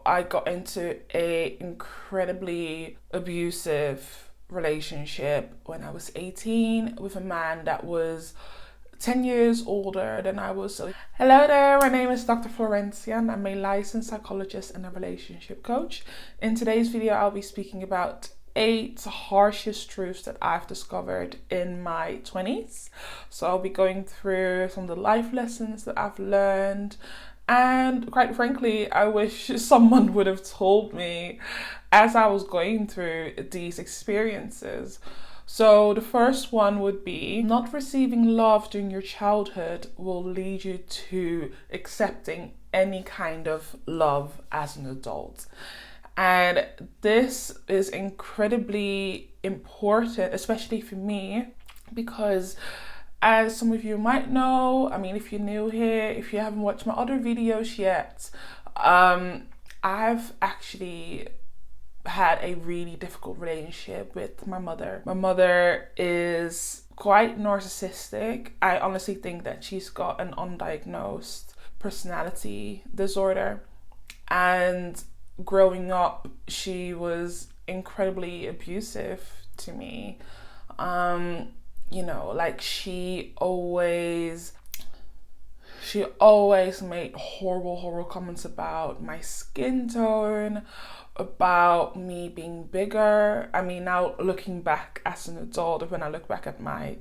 I got into a incredibly abusive relationship when I was 18 with a man that was 10 years older than I was. So, hello there, my name is Dr. Florencia and I'm a licensed psychologist and a relationship coach. In today's video, I'll be speaking about 8 harshest truths that I've discovered in my 20s. So I'll be going through some of the life lessons that I've learned. And quite frankly, I wish someone would have told me as I was going through these experiences. So the first one would be not receiving love during your childhood will lead you to accepting any kind of love as an adult. And this is incredibly important, especially for me, because as some of you might know, if you're new here, if you haven't watched my other videos yet, I've actually had a really difficult relationship with my mother. My mother is quite narcissistic. I honestly think that she's got an undiagnosed personality disorder. And growing up, she was incredibly abusive to me. She always made horrible comments about my skin tone, about me being bigger. Now looking back as an adult, when I look back at my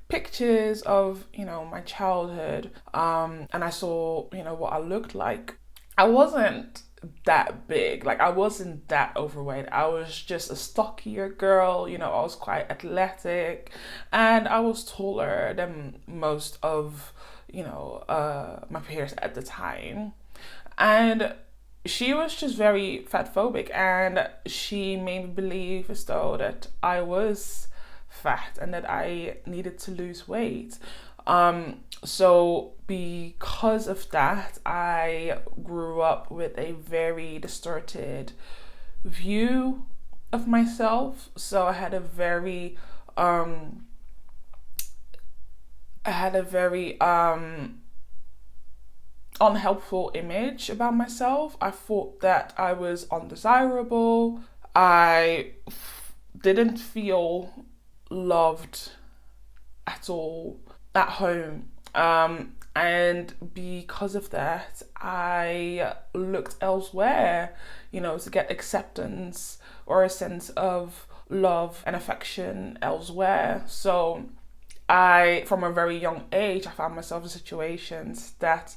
pictures of, my childhood, and I saw, what I looked like, I wasn't that big. I wasn't that overweight. I was just a stockier girl. I was quite athletic and I was taller than most of, my peers at the time. And she was just very fat phobic, and she made me believe as though that I was fat and that I needed to lose weight. So because of that, I grew up with a very distorted view of myself. So I had a very unhelpful image about myself. I thought that I was undesirable. I didn't feel loved at all at home. And because of that, I looked elsewhere, to get acceptance or a sense of love and affection elsewhere. So from a very young age, I found myself in situations that,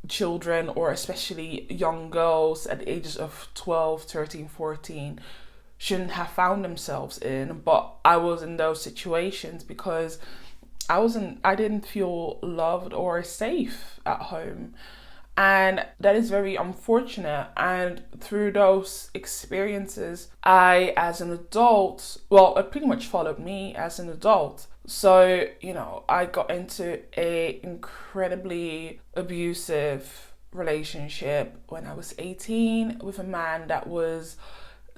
children, or especially young girls at the ages of 12, 13, 14, shouldn't have found themselves in. But I was in those situations because I didn't feel loved or safe at home. And that is very unfortunate. And through those experiences, I, as an adult, it pretty much followed me as an adult. So, I got into a incredibly abusive relationship when I was 18 with a man that was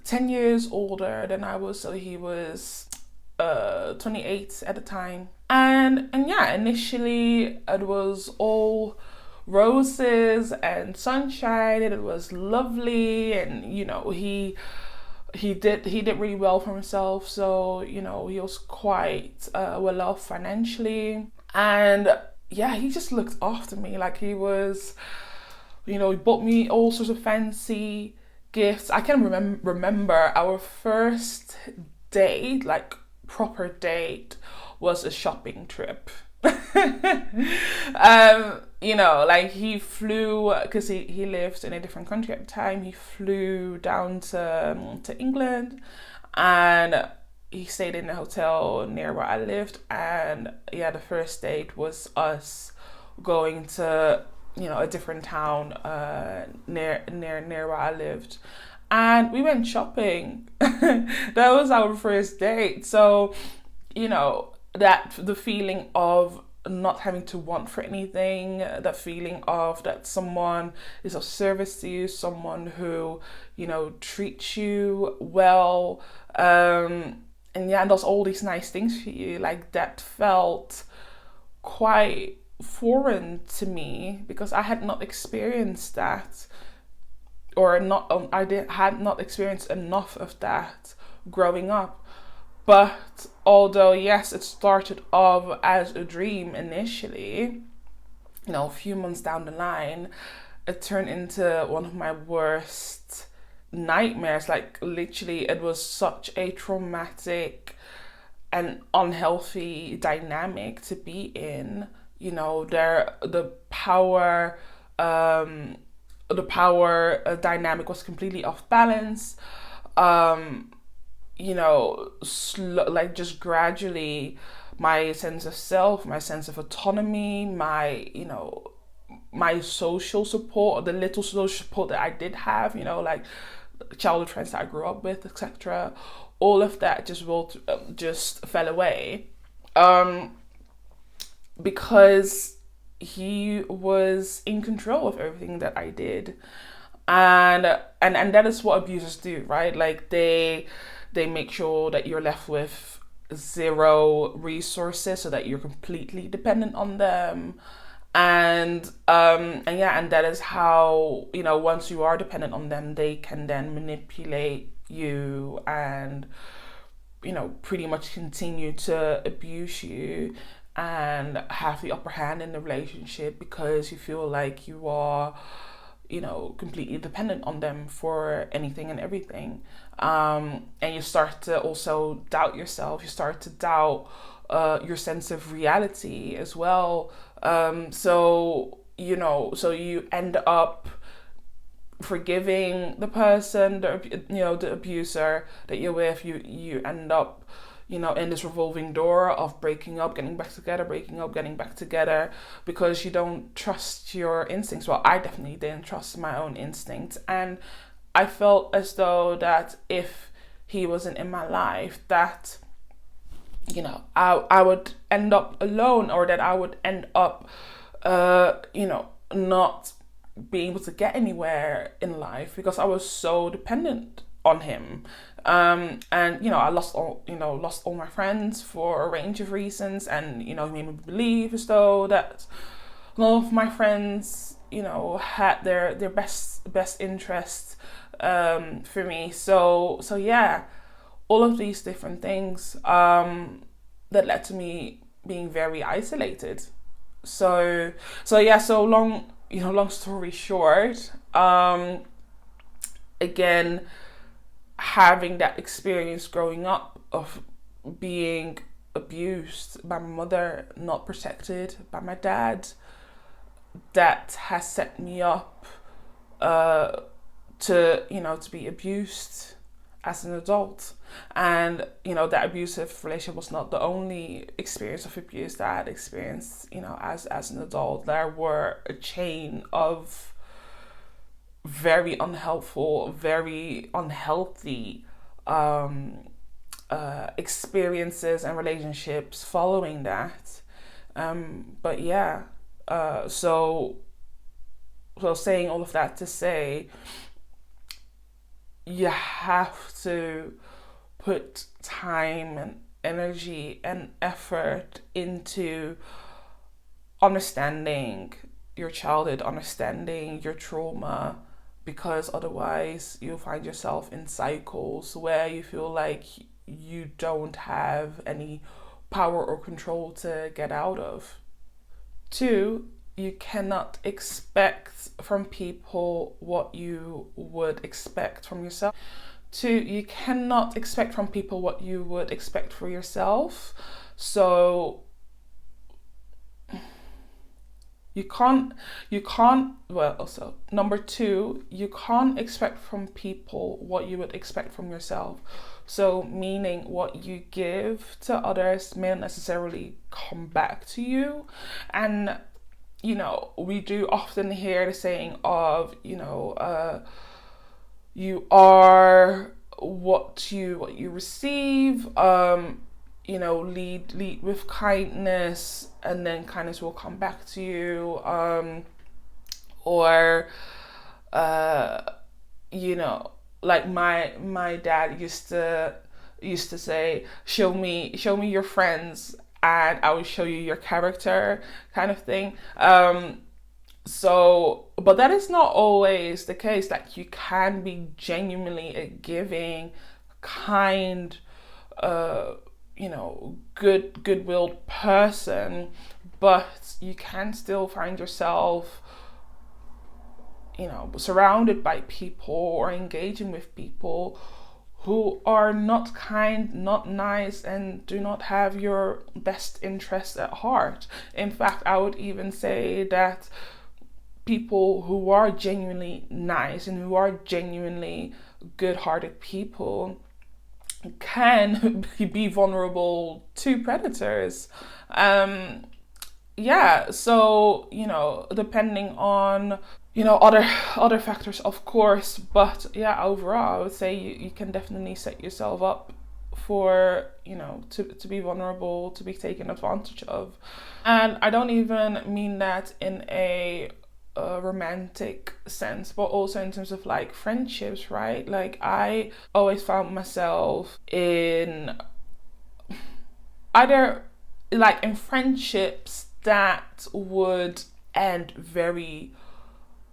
10 years older than I was. So he was 28 at the time. And yeah, initially it was all roses and sunshine, and it was lovely, and he did really well for himself. So he was quite well off financially, and yeah, he just looked after me. He was, he bought me all sorts of fancy gifts. I can remember our first date, proper date, was a shopping trip. He flew, because he lived in a different country at the time. He flew down to England, and he stayed in a hotel near where I lived. And yeah, the first date was us going to a different town near where I lived, and we went shopping. That was our first date. So that the feeling of not having to want for anything, that feeling of that someone is of service to you, someone who treats you well, and does all these nice things for you, that felt quite foreign to me because I had not experienced that, or not. Had not experienced enough of that growing up. But although yes, it started off as a dream initially, a few months down the line, it turned into one of my worst nightmares. Like literally, it was such a traumatic and unhealthy dynamic to be in. The power dynamic was completely off balance. Like just gradually my sense of self, my sense of autonomy, my social support, the little social support that I did have, like childhood friends that I grew up with, etc. All of that just fell away, because he was in control of everything that I did, and that is what abusers do, right? Like they make sure that you're left with zero resources, so that you're completely dependent on them. And that is how, once you are dependent on them, they can then manipulate you and pretty much continue to abuse you and have the upper hand in the relationship, because you feel like you are completely dependent on them for anything and everything. And you start to also doubt yourself. You start to doubt your sense of reality as well. So you end up forgiving the person, the abuser that you're with. You end up in this revolving door of breaking up, getting back together, breaking up, getting back together, because you don't trust your instincts. Well, I definitely didn't trust my own instincts, and I felt as though that if he wasn't in my life, that I would end up alone, or that I would end up not being able to get anywhere in life, because I was so dependent on him. And I lost all my friends for a range of reasons, and he made me believe as though that none of my friends had their best interests for me. So yeah, all of these different things that led to me being very isolated. So long story short, again, having that experience growing up of being abused by my mother, not protected by my dad, that has set me up to be abused as an adult. And that abusive relationship was not the only experience of abuse that I had experienced as an adult. There were a chain of very unhelpful, very unhealthy experiences and relationships following that. But yeah, so saying all of that to say, you have to put time and energy and effort into understanding your childhood, understanding your trauma, because otherwise you'll find yourself in cycles where you feel like you don't have any power or control to get out of. 2, you cannot expect from people what you would expect from yourself. 2, you cannot expect from people what you would expect for yourself. So you can't, well, also, number 2, you can't expect from people what you would expect from yourself. So meaning what you give to others may not necessarily come back to you. And we do often hear the saying of, you are what you receive. Lead with kindness, and then kindness will come back to you. Like my dad used to say, show me your friends and I will show you your character kind of thing. But that is not always the case. That you can be genuinely a giving, kind, goodwilled person, but you can still find yourself, surrounded by people or engaging with people who are not kind, not nice, and do not have your best interest at heart. In fact, I would even say that people who are genuinely nice and who are genuinely good-hearted people can be vulnerable to predators. So depending on other factors, of course, but yeah, overall I would say you can definitely set yourself up for to be vulnerable, to be taken advantage of. And I don't even mean that in a romantic sense, but also in terms of like friendships, right? Like I always found myself in either like in friendships that would end very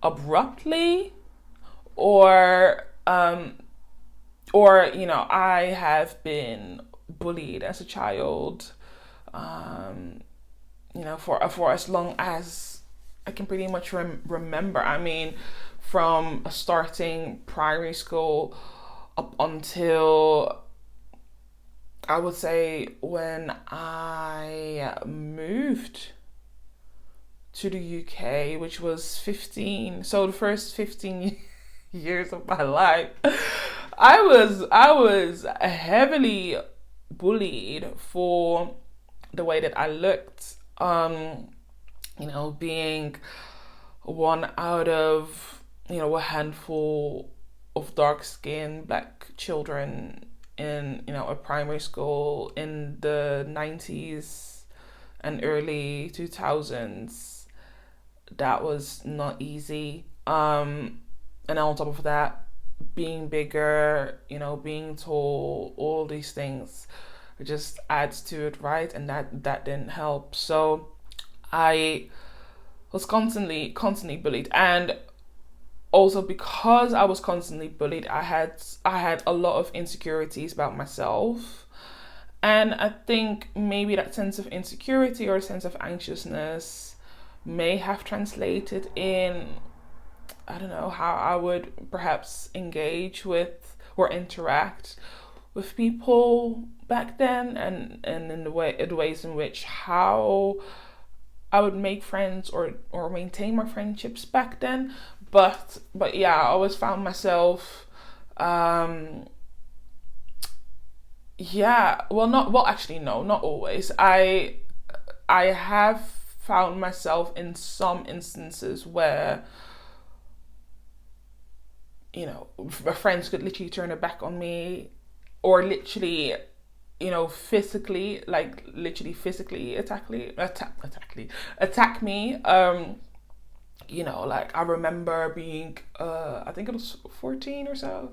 abruptly, or I have been bullied as a child, for as long as I can pretty much remember. I mean, from starting primary school up until, I would say, when I moved to the UK, which was 15. So the first 15 years of my life, I was heavily bullied for the way that I looked. Being one out of, a handful of dark-skinned black children in, a primary school in the 90s and early 2000s. That was not easy. And on top of that, being bigger, being tall, all these things just adds to it, right? And that didn't help. So I was constantly bullied, and also because I was constantly bullied, I had a lot of insecurities about myself. And I think maybe that sense of insecurity or sense of anxiousness may have translated in, I don't know, how I would perhaps engage with or interact with people back then, and in the ways in which how I would make friends or maintain my friendships back then. But yeah, I always found myself not always. I have found myself in some instances where friends could literally turn their back on me, or literally physically attack me. Like I remember being I think it was 14 or so,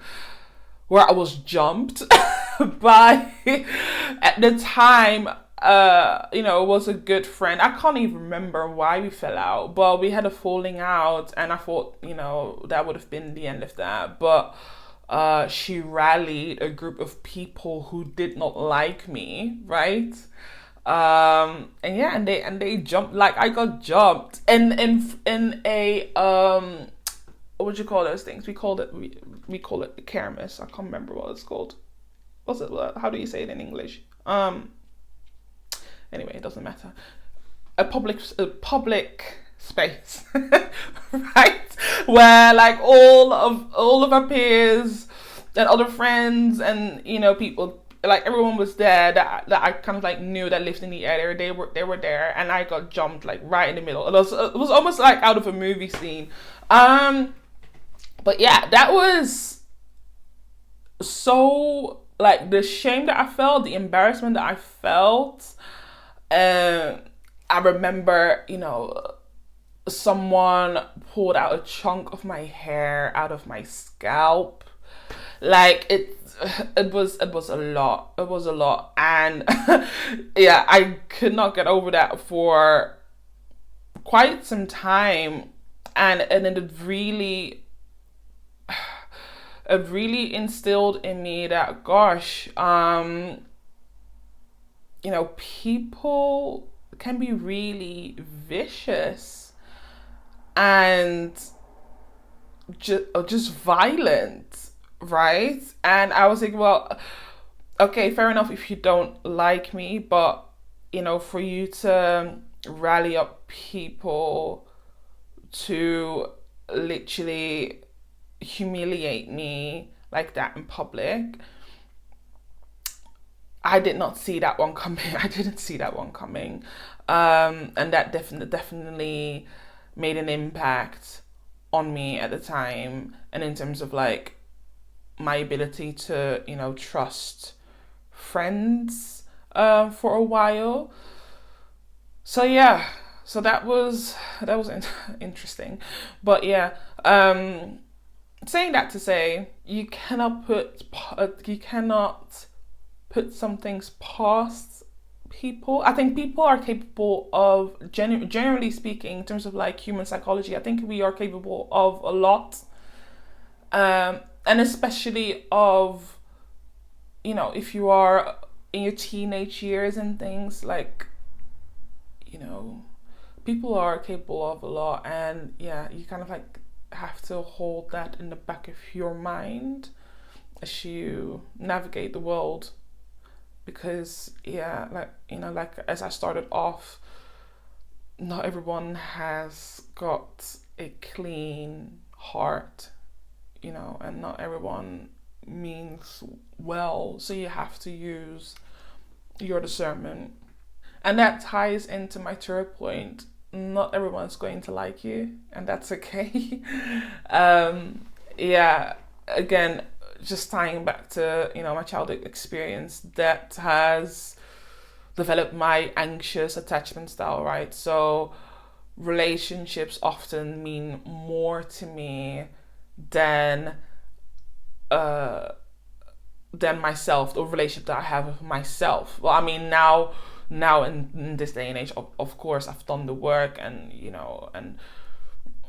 where I was jumped by, at the time, was a good friend. I can't even remember why we fell out, but we had a falling out, and I thought, that would have been the end of that. But she rallied a group of people who did not like me, right? And they jumped, like I got jumped in a what would you call those things? We call it the kermis. I can't remember what it's called. What's it? How do you say it in English? Anyway, it doesn't matter. A public space, right? Where like all of our peers and other friends and people, like everyone was there that I kind of like knew that lived in the area. They were there, and I got jumped like right in the middle. It was almost like out of a movie scene. But yeah, that was so, like, the shame that I felt, the embarrassment that I felt. I remember, someone pulled out a chunk of my hair out of my scalp. Like it was a lot. It was a lot. And yeah, I could not get over that for quite some time. And it really instilled in me that, gosh, people can be really vicious and just violent, right? And I was like, well, okay, fair enough if you don't like me, but for you to rally up people to literally humiliate me like that in public, I did not see that one coming. I didn't see that one coming. And that definitely made an impact on me at the time, and in terms of like my ability to, trust friends for a while. So yeah, so that was interesting. But yeah, saying that to say, you cannot put some things past people. I think people are capable of, generally speaking, in terms of like human psychology, I think we are capable of a lot. And especially of, if you are in your teenage years and things, like, people are capable of a lot. And yeah, you kind of like have to hold that in the back of your mind as you navigate the world. Because yeah, like as I started off, not everyone has got a clean heart, and not everyone means well, so you have to use your discernment. And that ties into my third point: not everyone's going to like you, and that's okay. Yeah, again, just tying back to my childhood experience, that has developed my anxious attachment style, right? So relationships often mean more to me than uh than myself, the relationship that I have with myself. Well, I mean, now in this day and age, of course I've done the work, and and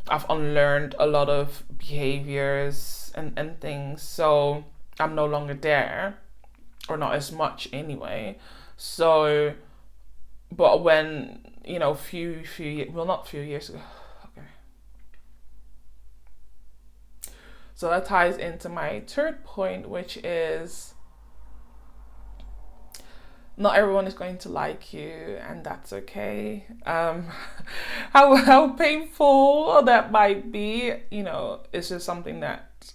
I've unlearned a lot of behaviors and things, so I'm no longer there, or not as much anyway. So, but when not few years ago, okay. So that ties into my third point, which is not everyone is going to like you, and that's okay. How painful that might be, it's just something that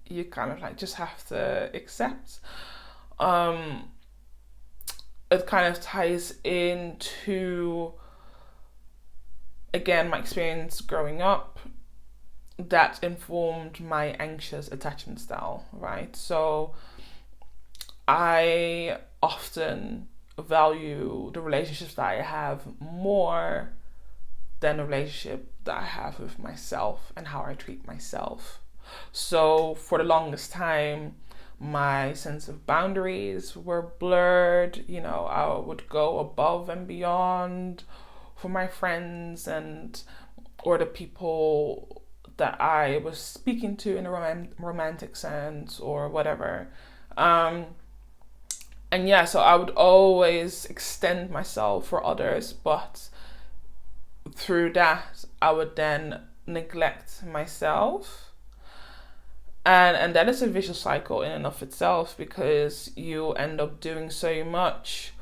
you kind of like just have to accept. It kind of ties into, again, my experience growing up that informed my anxious attachment style, right? So I often value the relationships that I have more than the relationship that I have with myself and how I treat myself. So for the longest time, my sense of boundaries were blurred. I would go above and beyond for my friends or the people that I was speaking to in a romantic sense or whatever. And yeah, so I would always extend myself for others, but through that, I would then neglect myself. And that is a vicious cycle in and of itself, because you end up doing so much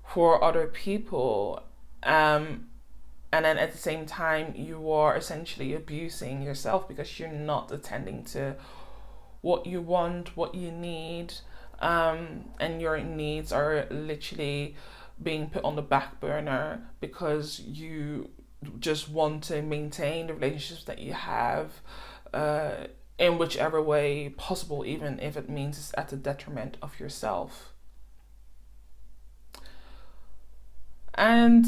for other people. And then at the same time, you are essentially abusing yourself because you're not attending to what you want, what you need. And your needs are literally being put on the back burner because you just want to maintain the relationships that you have in whichever way possible, even if it means it's at the detriment of yourself. And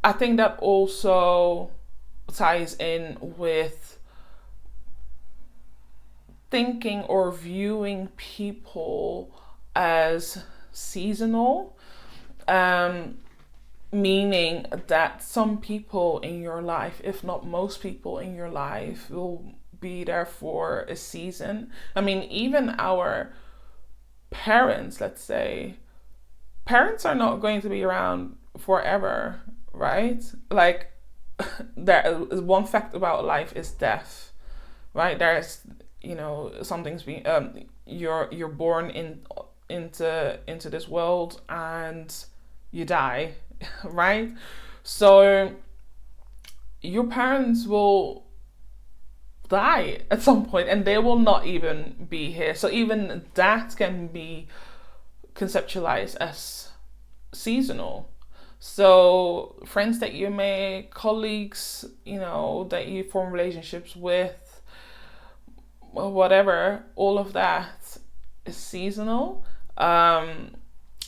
I think that also ties in with thinking or viewing people as seasonal, meaning that some people in your life, if not most people in your life, will be there for a season. I mean, even our parents, let's say, parents are not going to be around forever, right? Like, there is one fact about life is death, right? There's, something's being you're born into this world and you die, right? So your parents will die at some point and they will not even be here. So even that can be conceptualized as seasonal. So friends that you make, colleagues, that you form relationships with, whatever, all of that is seasonal.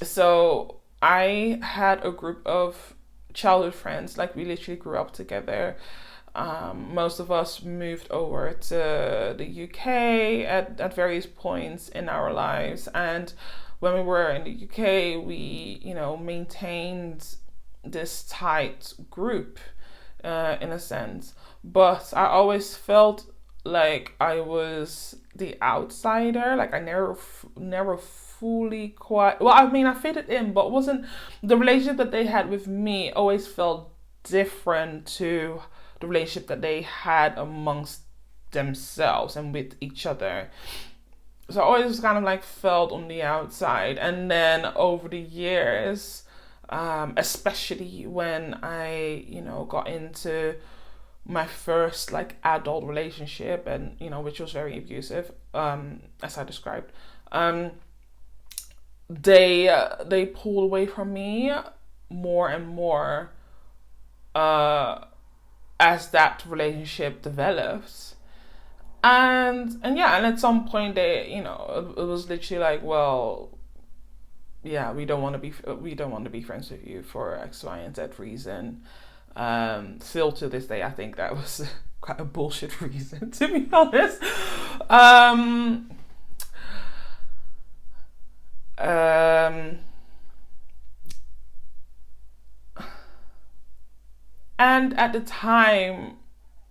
So I had a group of childhood friends, like we literally grew up together. Most of us moved over to the UK at various points in our lives, and when we were in the UK, we maintained this tight group in a sense. But I always felt like I was the outsider. Like I never fully quite. Well, I mean, I fitted in, but wasn't the relationship that they had with me always felt different to the relationship that they had amongst themselves and with each other. So I always kind of like felt on the outside. And then over the years, especially when I, got into my first like adult relationship, and which was very abusive, as I described, they pulled away from me more and more as that relationship develops. And at some point they, it was literally like, well, yeah, we don't want to be friends with you for X, Y, and Z reason. Still to this day, I think that was quite a bullshit reason, to be honest. And at the time,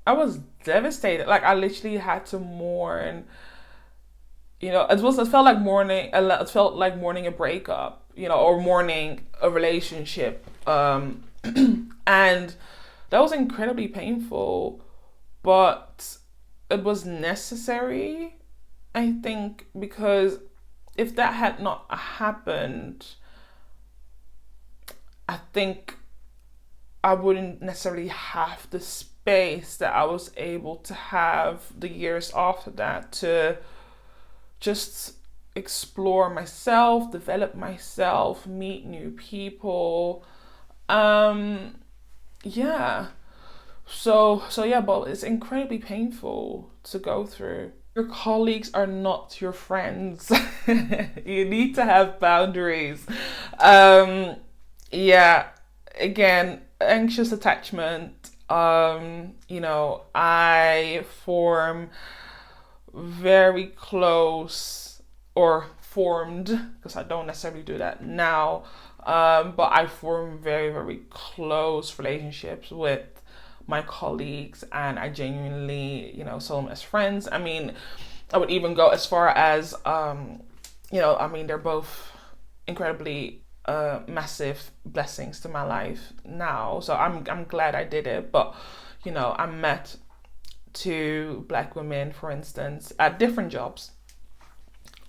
I was devastated. Like I literally had to mourn. It felt like mourning. It felt like mourning a breakup, or mourning a relationship. And that was incredibly painful, but it was necessary, I think, because if that had not happened, I think I wouldn't necessarily have the space that I was able to have the years after that to just explore myself, develop myself, meet new people. But it's incredibly painful to go through. Your colleagues are not your friends. You need to have boundaries. Again, anxious attachment. I form very close, or formed, because I don't necessarily do that now, but I form very, very close relationships with my colleagues, and I genuinely, saw them as friends. I mean, I would even go as far as, they're both incredibly massive blessings to my life now. So I'm glad I did it. But, I met two Black women, for instance, at different jobs.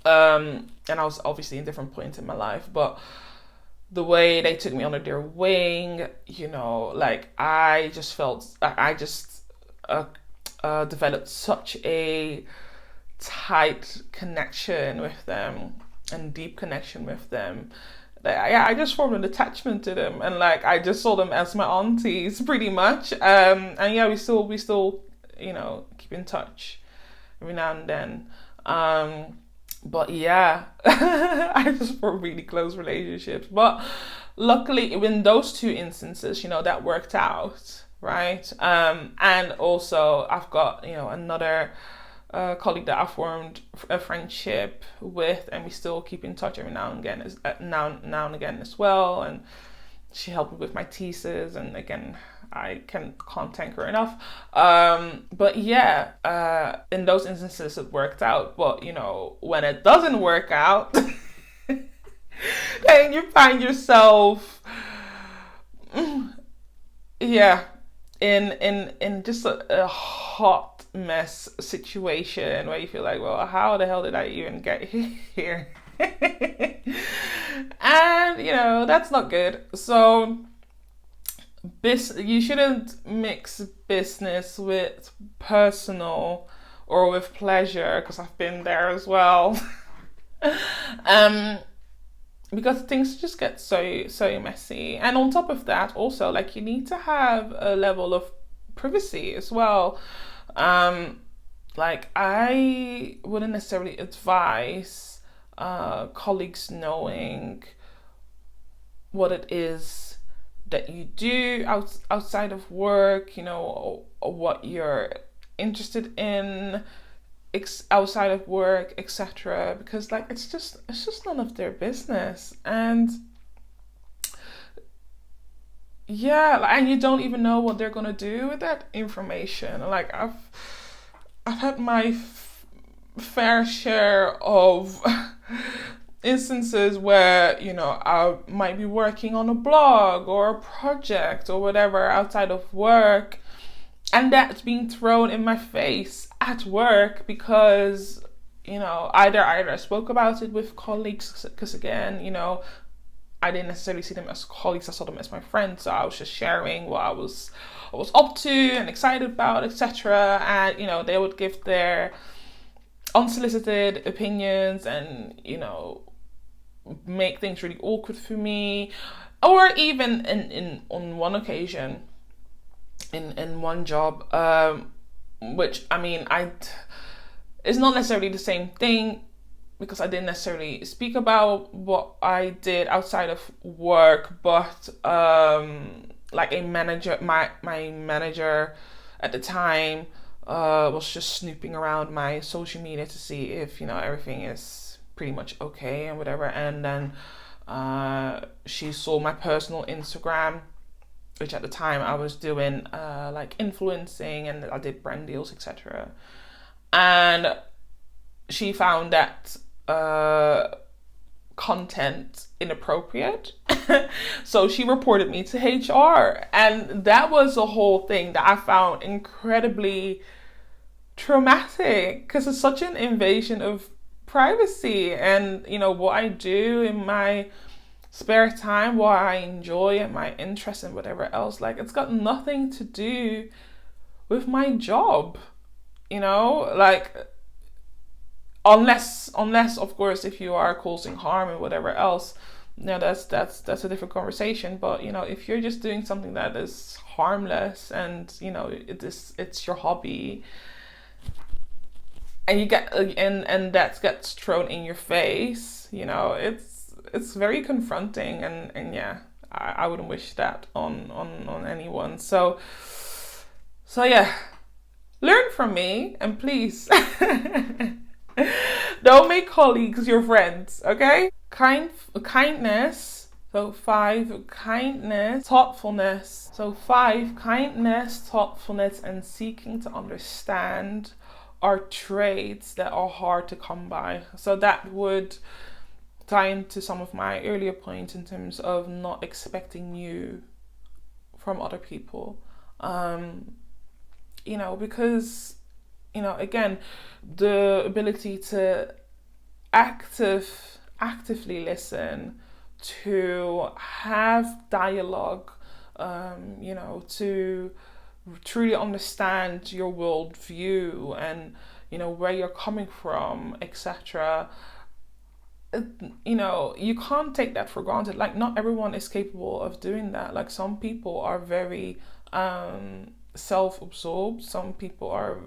And I was obviously in different points in my life, but the way they took me under their wing, I just felt, developed such a tight connection with them and deep connection with them. I just formed an attachment to them, and I just saw them as my aunties pretty much. We still keep in touch every now and then. But yeah, I just formed really close relationships. But luckily, in those two instances, that worked out, right? And also, I've got another colleague that I formed a friendship with, and we still keep in touch every now and again, as well. And she helped me with my thesis, and again, I can't thank her enough. But yeah, in those instances it worked out. But when it doesn't work out, then you find yourself, yeah, in just a hot mess situation where you feel like, well, how the hell did I even get here? And that's not good. So you shouldn't mix business with personal or with pleasure, because I've been there as well. Because things just get so messy. And on top of that, also, like, you need to have a level of privacy as well. Like, I wouldn't necessarily advise colleagues knowing what it is that you do outside of work, or what you're interested in outside of work, etc. Because, like, it's just none of their business. And yeah, and you don't even know what they're gonna do with that information. Like, I've had my fair share of instances where I might be working on a blog or a project or whatever outside of work, and that's being thrown in my face at work because either I spoke about it with colleagues, because again, I didn't necessarily see them as colleagues, I saw them as my friends, so I was just sharing what I was up to and excited about, etc. And they would give their unsolicited opinions and make things really awkward for me. Or even on one occasion, in one job, which, I mean, it's not necessarily the same thing, because I didn't necessarily speak about what I did outside of work, but like a manager, my manager at the time was just snooping around my social media to see if everything is pretty much okay and whatever. And then she saw my personal Instagram, which at the time I was doing like influencing, and I did brand deals, etc. And she found that content inappropriate. So she reported me to HR, and that was a whole thing that I found incredibly traumatic, because it's such an invasion of privacy. And what I do in my spare time, what I enjoy and my interests and whatever else, like, it's got nothing to do with my job, like, unless of course, if you are causing harm and whatever else, that's a different conversation. But if you're just doing something that is harmless, and it's your hobby, and you get and that gets thrown in your face, it's very confronting. And yeah, I wouldn't wish that on anyone. So yeah, learn from me, and please don't make colleagues your friends, okay? Kindness. So 5, kindness, thoughtfulness. So 5, kindness, thoughtfulness, and seeking to understand are traits that are hard to come by. So that would tie into some of my earlier points in terms of not expecting new from other people. Because again, the ability to actively listen, to have dialogue, to truly understand your worldview and where you're coming from, etc. You can't take that for granted. Like, not everyone is capable of doing that. Like, some people are very self-absorbed, some people are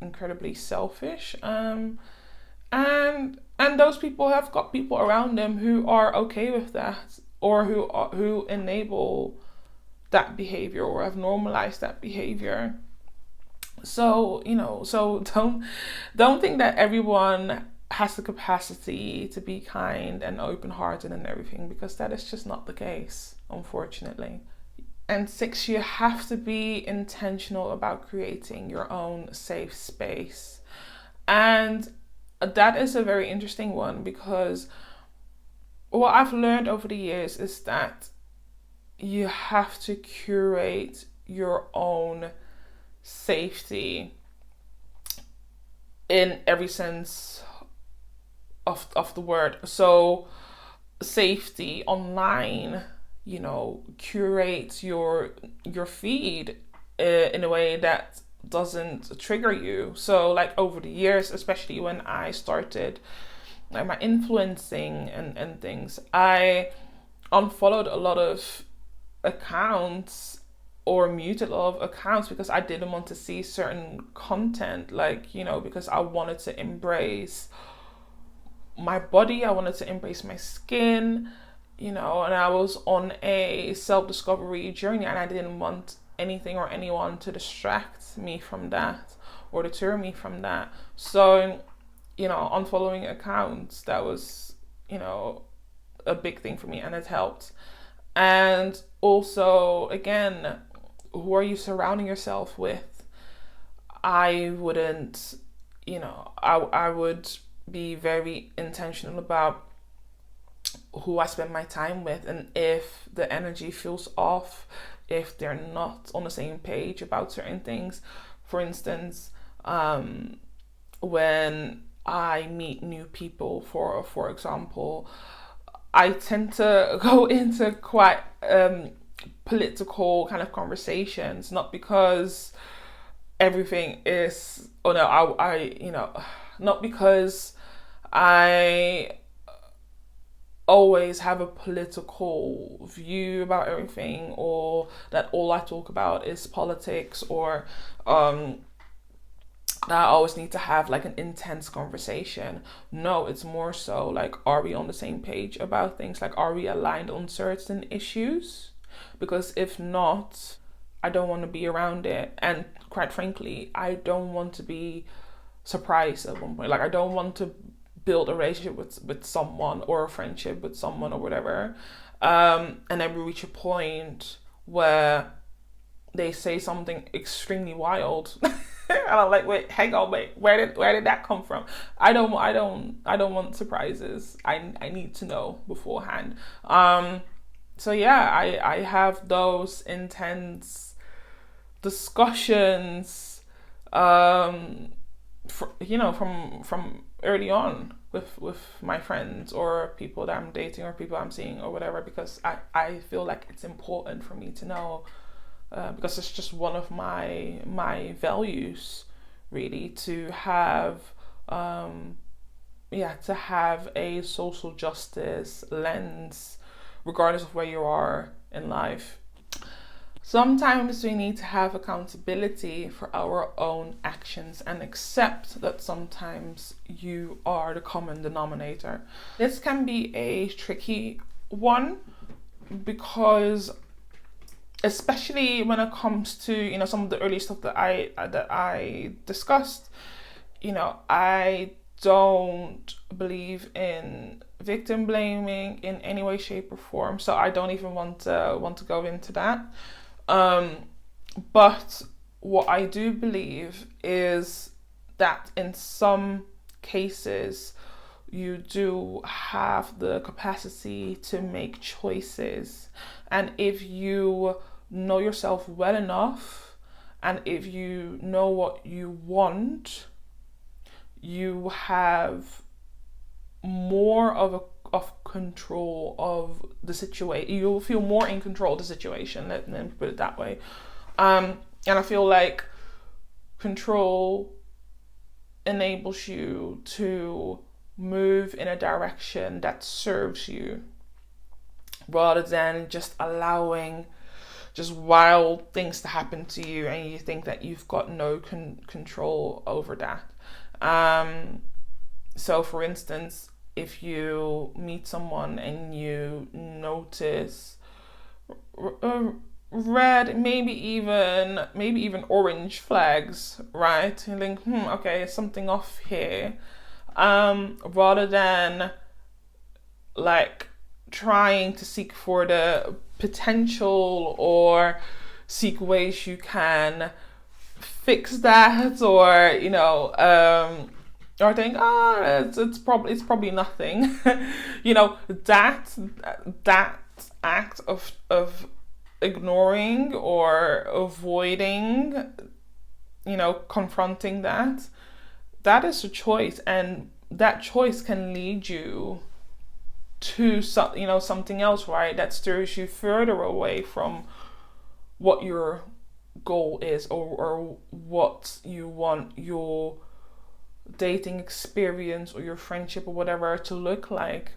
incredibly selfish, and those people have got people around them who are okay with that, or who enable that behavior, or have normalized that behavior. So, so don't think that everyone has the capacity to be kind and open-hearted and everything, because that is just not the case, unfortunately. And 6, you have to be intentional about creating your own safe space. And that is a very interesting one, because what I've learned over the years is that you have to curate your own safety in every sense of the word. So safety online, curate your feed in a way that doesn't trigger you. So like over the years, especially when I started like my influencing and things, I unfollowed a lot of accounts or muted a lot of accounts because I didn't want to see certain content, like, because I wanted to embrace my body, I wanted to embrace my skin, and I was on a self-discovery journey, and I didn't want anything or anyone to distract me from that or deter me from that. So, unfollowing accounts, that was, a big thing for me, and it helped. And also, again, who are you surrounding yourself with? I wouldn't, I would be very intentional about who I spend my time with, and if the energy feels off, if they're not on the same page about certain things. For instance, when I meet new people, for example, I tend to go into quite political kind of conversations, not because everything is, oh no, not because I always have a political view about everything, or that all I talk about is politics, or that I always need to have like an intense conversation. No, it's more so like, are we on the same page about things? Like, are we aligned on certain issues? Because if not, I don't want to be around it. And quite frankly, I don't want to be surprised at one point. Like, I don't want to build a relationship with someone, or a friendship with someone, or whatever. And then we reach a point where they say something extremely wild. And I'm like, wait, hang on, wait, where did that come from? I don't want surprises. I need to know beforehand. So yeah, I have those intense discussions, from early on with my friends, or people that I'm dating, or people I'm seeing, or whatever, because I feel like it's important for me to know, because it's just one of my values, really, to have to have a social justice lens, regardless of where you are in life. Sometimes we need to have accountability for our own actions, and accept that sometimes you are the common denominator. This can be a tricky one, because especially when it comes to some of the early stuff that I discussed, I don't believe in victim blaming in any way, shape, or form. So I don't even want to go into that. But what I do believe is that in some cases, you do have the capacity to make choices. And if you know yourself well enough, and if you know what you want, you have more of control of the situation. You'll feel more in control of the situation, let me put it that way. And I feel like control enables you to move in a direction that serves you, rather than just allowing just wild things to happen to you, and you think that you've got no control over that. So for instance, if you meet someone and you notice red, maybe even orange flags, right? You think, okay, something off here. Rather than like trying to seek for the potential or seek ways you can fix that, or or think, it's probably nothing. That act of ignoring or avoiding, confronting that is a choice, and that choice can lead you to something else, right? That steers you further away from what your goal is, or what you want your dating experience or your friendship or whatever to look like.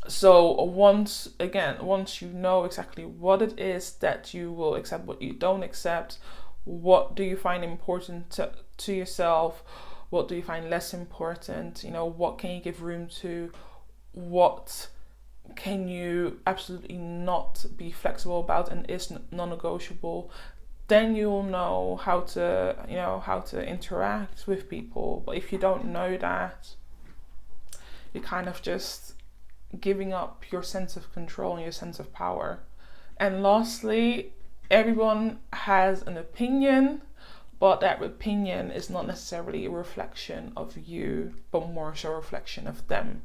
So once you know exactly what it is that you will accept, what you don't accept, what do you find important to yourself, what do you find less important, what can you give room to, what can you absolutely not be flexible about and is non-negotiable, then you'll know how to interact with people. But if you don't know that, you're kind of just giving up your sense of control and your sense of power. And lastly, everyone has an opinion, but that opinion is not necessarily a reflection of you, but more so a reflection of them.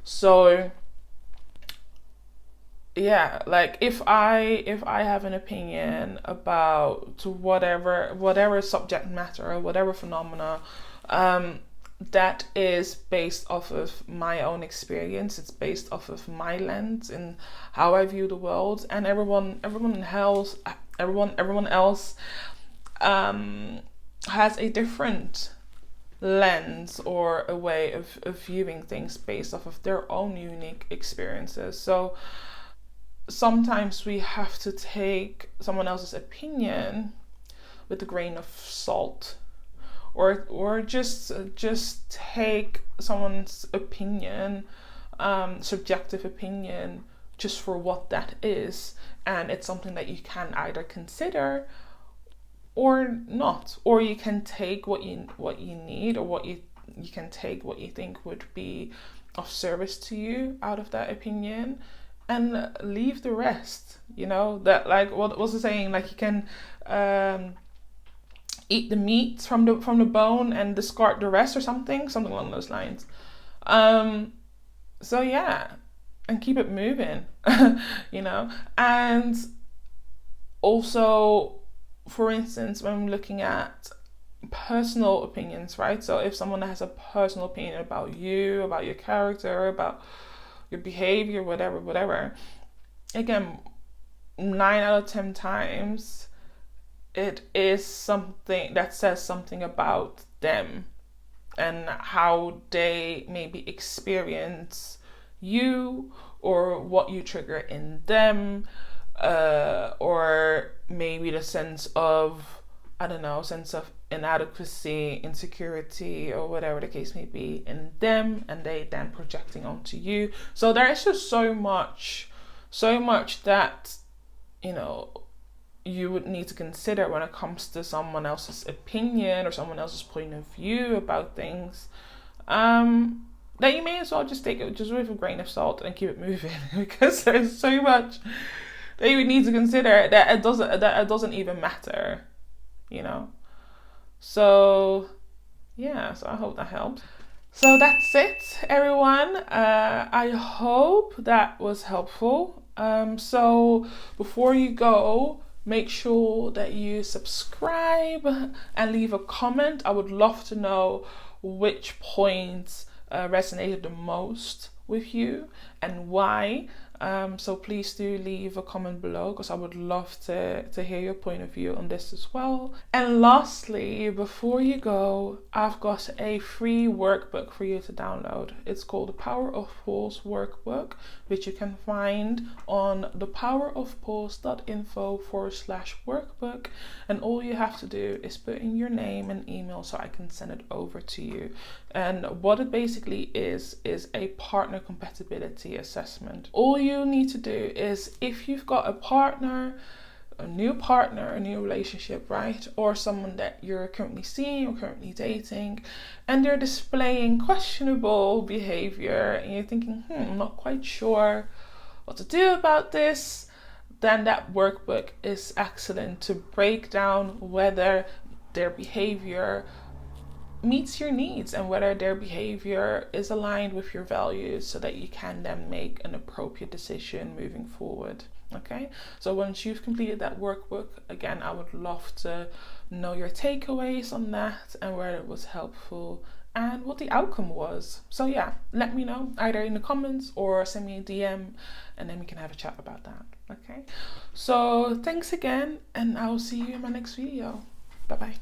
So yeah, like if I have an opinion about whatever subject matter or whatever phenomena, that is based off of my own experience. It's based off of my lens and how I view the world, and everyone else has a different lens or a way of viewing things based off of their own unique experiences. So sometimes we have to take someone else's opinion with a grain of salt, or just take someone's opinion, subjective opinion, just for what that is, and it's something that you can either consider or not, or you can take what you need, or you can take what you think would be of service to you out of that opinion, and leave the rest. That, like, what was the saying? Like, you can eat the meat from the bone and discard the rest, or something along those lines. So yeah, and keep it moving. And also, for instance, when I'm looking at personal opinions, right? So if someone has a personal opinion about you, about your character, about your behavior, whatever, again, 9 out of 10 times, it is something that says something about them and how they maybe experience you, or what you trigger in them, or maybe the sense of inadequacy, insecurity, or whatever the case may be in them, and they then projecting onto you. So there is just so much that you would need to consider when it comes to someone else's opinion or someone else's point of view about things, that you may as well just take it just with a grain of salt and keep it moving, because there's so much that you would need to consider that it doesn't even matter, So yeah, so I hope that helped. So that's it, everyone. I hope that was helpful. So before you go, make sure that you subscribe and leave a comment. I would love to know which points resonated the most with you and why. So please do leave a comment below, because I would love to hear your point of view on this as well. And lastly, before you go, I've got a free workbook for you to download. It's called the Power of Pause Workbook, which you can find on thepowerofpause.info/workbook. And all you have to do is put in your name and email so I can send it over to you. And what it basically is a partner compatibility assessment. All you you need to do is, if you've got a new partner, a new relationship, right? Or someone that you're currently seeing or currently dating, and they're displaying questionable behavior, and you're thinking, I'm not quite sure what to do about this, then that workbook is excellent to break down whether their behavior meets your needs and whether their behavior is aligned with your values, so that you can then make an appropriate decision moving forward. Okay, so once you've completed that workbook, again, I would love to know your takeaways on that and where it was helpful and what the outcome was. So yeah, let me know either in the comments or send me a DM, and then we can have a chat about that. Okay, so thanks again, and I will see you in my next video. Bye bye.